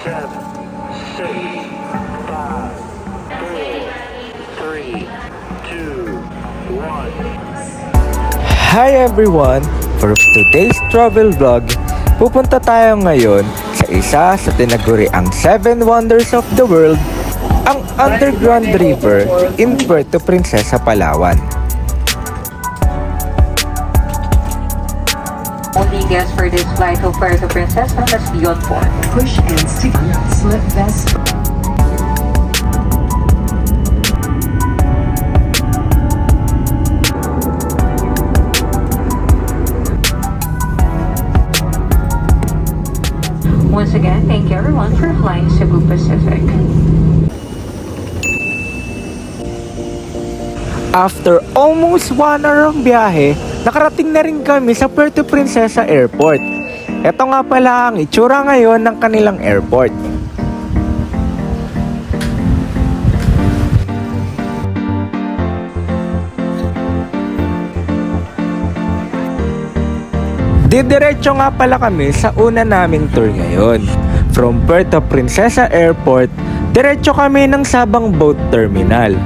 seven, six, five, four, three, two, one. Hi everyone! For today's travel vlog, pupunta tayo ngayon sa isa sa tinaguriang 7 Wonders of the World, ang Underground River in Puerto Princesa, Palawan. Only guests for this flight to Puerto Princesa must be on board. Push and stick slip vest. Once again, thank you everyone for flying Cebu Pacific. After almost 1 hour ang biyahe, nakarating na rin kami sa Puerto Princesa Airport. Ito nga pala ang itsura ngayon ng kanilang airport. Didiretso nga pala kami sa una naming tour ngayon. From Puerto Princesa Airport, diretso kami ng Sabang Boat Terminal.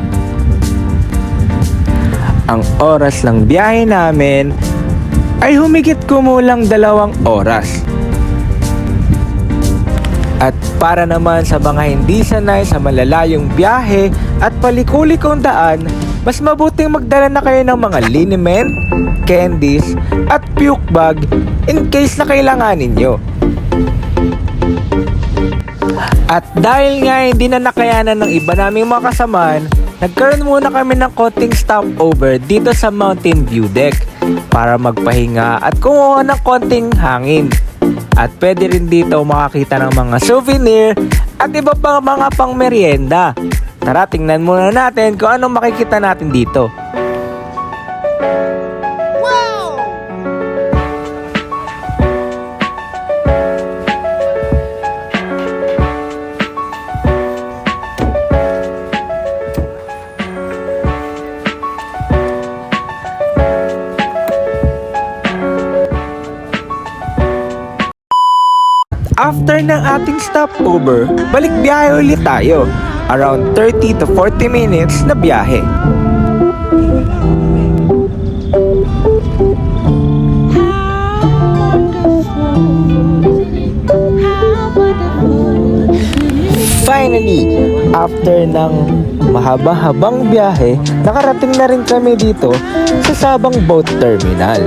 Ang oras ng biyahe namin ay humigit kumulang 2 oras. At para naman sa mga hindi sanay sa malalayong biyahe at palikulikong daan, mas mabuting magdala na kayo ng mga liniment, candies, at puke bag in case na kailanganin nyo. At dahil nga hindi na nakayanan ng iba naming mga kasamaan, nagkaroon muna kami ng konting stopover dito sa Mountain View Deck para magpahinga at kumuha ng konting hangin. At pwede rin dito makakita ng mga souvenir at iba pang mga pang merienda. Tara, tingnan muna natin kung anong makikita natin dito. After ng ating stopover, balik biyahe ulit tayo. Around 30 to 40 minutes na biyahe. Finally, after ng mahaba-habang biyahe, nakarating na rin kami dito sa Sabang Boat Terminal.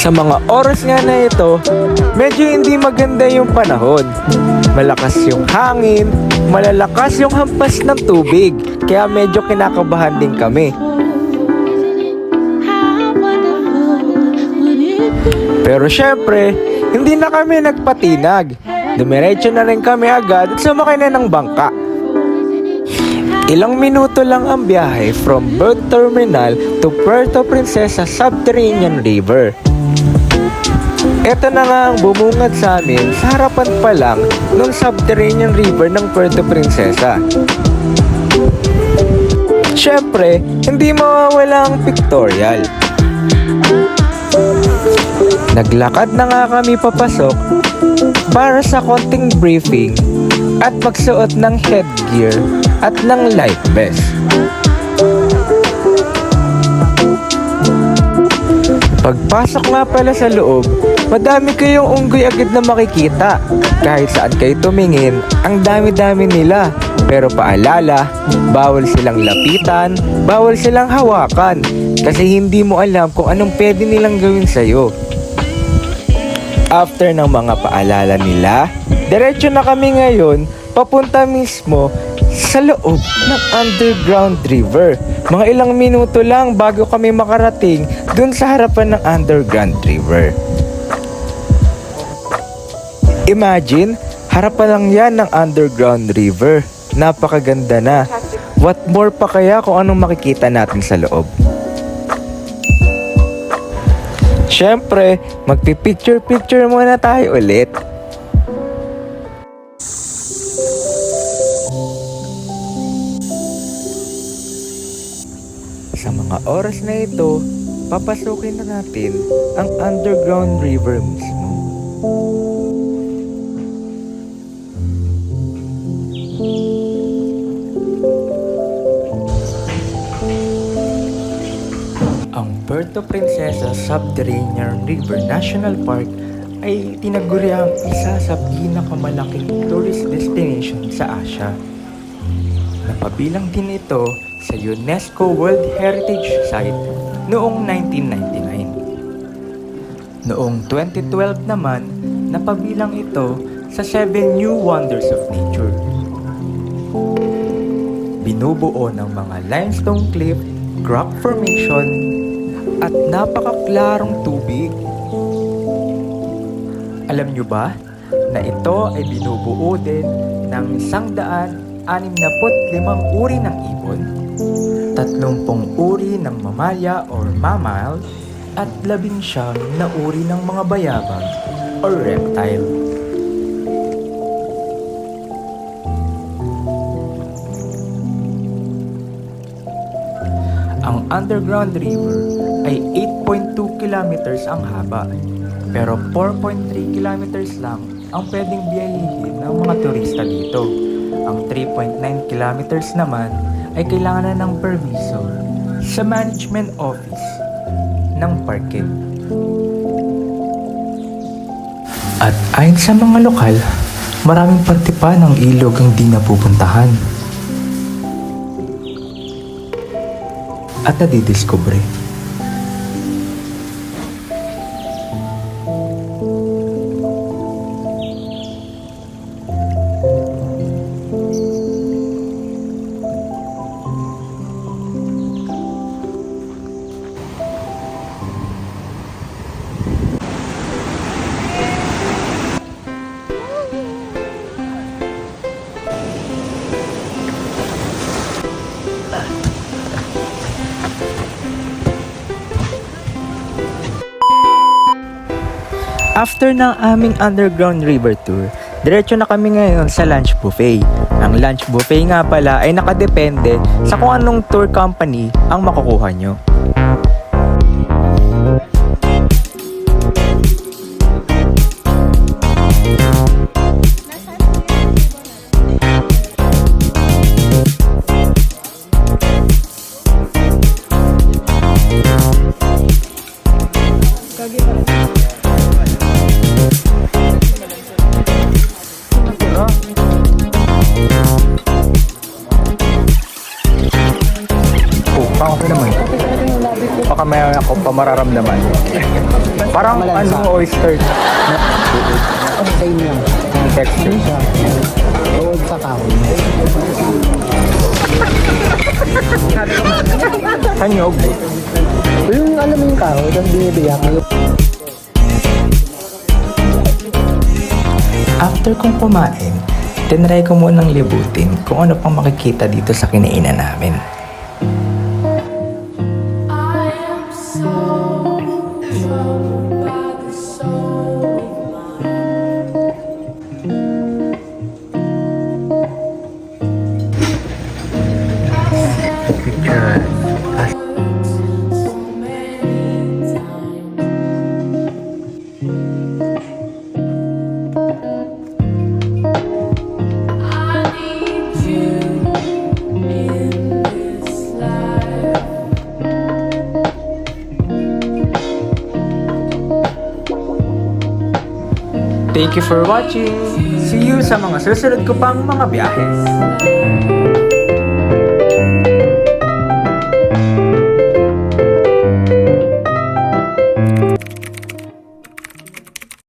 Sa mga oras nga na ito, medyo hindi maganda yung panahon. Malakas yung hangin, malalakas yung hampas ng tubig, kaya medyo kinakabahan din kami. Pero syempre, hindi na kami nagpatinag. Dumiretso na rin kami agad at sumakay na ng bangka. Ilang minuto lang ang biyahe from boat terminal to Puerto Princesa Subterranean River. Ito na nga ang bumungad sa amin sa harapan pa lang ng Subterranean River ng Puerto Princesa. Siyempre, hindi mawawala ang pictorial. Naglakad na nga kami papasok para sa konting briefing at magsuot ng headgear at ng life vest. Pagpasok nga pala sa loob, madami kayong unggoy agad na makikita. Kahit saan kayo tumingin, ang dami-dami nila. Pero paalala, bawal silang lapitan, bawal silang hawakan, kasi hindi mo alam kung anong pwede nilang gawin sa'yo. After ng mga paalala nila, diretso na kami ngayon papunta mismo sa loob ng Underground River. Mga ilang minuto lang bago kami makarating dun sa harapan ng Underground River. Imagine, harapan lang yan ng Underground River. Napakaganda na. What more pa kaya kung anong makikita natin sa loob? Siyempre, magpipicture-picture muna tayo ulit. Sa mga mga oras na ito, papasukin na natin ang underground river mismo. Ang Puerto Princesa Subterranean River National Park ay tinaguriang isa sa pinakamalaking tourist destination sa Asia. Napabilang din ito sa UNESCO World Heritage Site noong 1999. Noong 2012 naman, napabilang ito sa 7 New Wonders of Nature. Binubuo ng mga limestone cliff, rock formation, at napakaklarong tubig. Alam nyo ba na ito ay binubuo din ng 165 uri ng ibon, 30 uri ng mamalya or mammal, at 19 na uri ng mga bayabang or reptile. Ang underground river ay 8.2 kilometers ang haba, pero 4.3 kilometers lang ang pwedeng biyahihin ng mga turista dito. Ang 3.9 kilometers naman ay kailangan na ng permiso sa management office ng parke. At ayon sa mga lokal, maraming parte pa ng ilog ang di napupuntahan at nadidiskubre. After ng aming underground river tour, diretso na kami ngayon sa lunch buffet. Ang lunch buffet nga pala ay nakadepende sa kung anong tour company ang makukuha nyo. Okay naman. Baka may ako pa mararamdaman. Parang oyster. Same lang. Yung texture. Tuwag sa kahoy. Kanyog. Yung alam mo yung kahoy, tapos binibiyak mo. After kong kumain, tinry ko munang libutin kung ano pang makikita dito sa kinainan namin. Thank you for watching! See you sa mga susunod ko pang mga biyahe!